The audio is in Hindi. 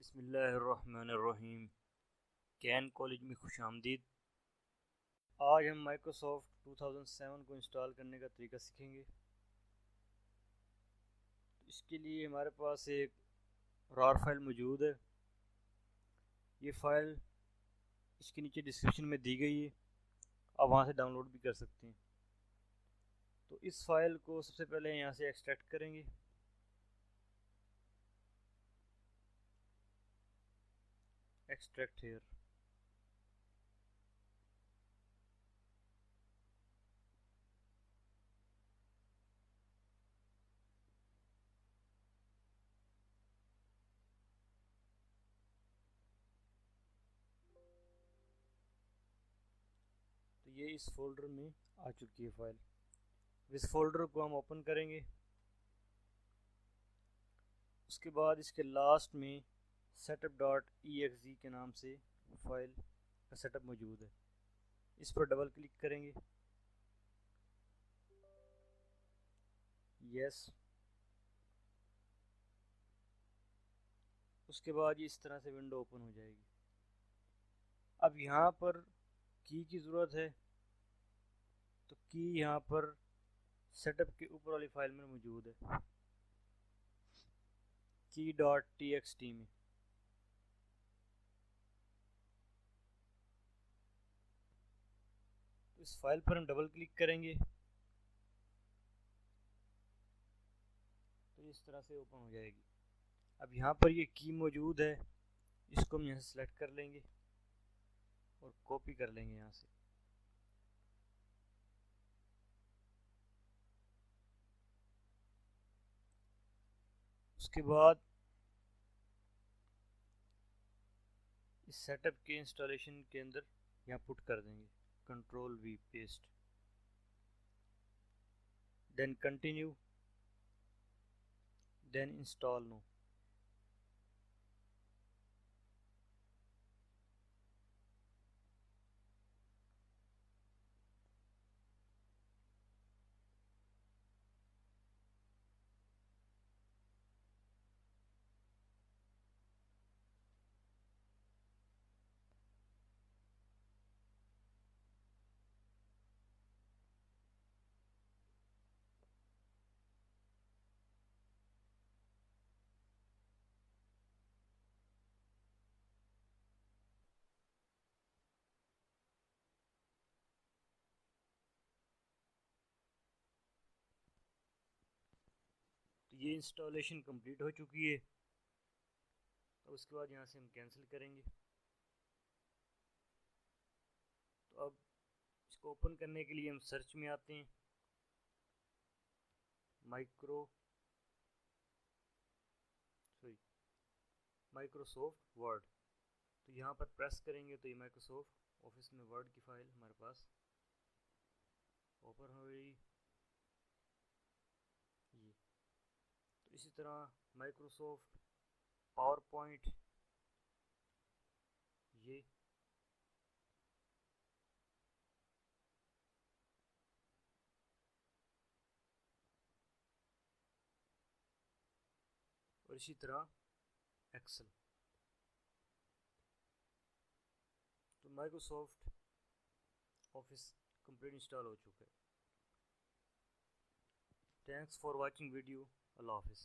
बिस्मिल्लाहिर्रहमानिर्रहीम। कैन कॉलेज में खुश आमदीद। आज हम माइक्रोसॉफ्ट 2007 को इंस्टॉल करने का तरीका सीखेंगे। इसके लिए हमारे पास एक रार फाइल मौजूद है। ये फ़ाइल इसके नीचे डिस्क्रिप्शन में दी गई है, आप वहाँ से डाउनलोड भी कर सकते हैं। तो इस फ़ाइल को सबसे पहले यहाँ से एक्सट्रैक्ट करेंगे। Extract hair. तो ये इस फोल्डर में आ चुकी है फ़ाइल। इस फोल्डर को हम ओपन करेंगे। उसके बाद इसके लास्ट में setup.exe के नाम से फाइल का सेटअप मौजूद है। इस पर डबल क्लिक करेंगे। यस। उसके बाद ये इस तरह से विंडो ओपन हो जाएगी। अब यहाँ पर की ज़रूरत है, तो की यहाँ पर सेटअप के ऊपर वाली फाइल में मौजूद है, key.txt में। तो इस फाइल पर हम डबल क्लिक करेंगे तो इस तरह से ओपन हो जाएगी। अब यहाँ पर ये की मौजूद है, इसको हम यहाँ से सिलेक्ट कर लेंगे और कॉपी कर लेंगे यहाँ से। उसके बाद इस सेटअप के इंस्टॉलेशन के अंदर यहाँ पुट कर देंगे, control V paste, then continue, then install now. तो ये इंस्टॉलेशन कंप्लीट हो चुकी है। तो उसके बाद यहाँ से हम कैंसिल करेंगे। तो अब इसको ओपन करने के लिए हम सर्च में आते हैं, माइक्रोसॉफ्ट वर्ड। तो यहाँ पर प्रेस करेंगे तो ये माइक्रोसॉफ्ट ऑफिस में वर्ड की फ़ाइल हमारे पास ओपन हो गई। ये तो इसी तरह माइक्रोसॉफ्ट पावर पॉइंट, ये और इसी तरह एक्सेल। तो माइक्रोसॉफ्ट ऑफिस कंप्लीट इंस्टॉल हो चुका है। Thanks for watching video. अल्लाह हाफिज़।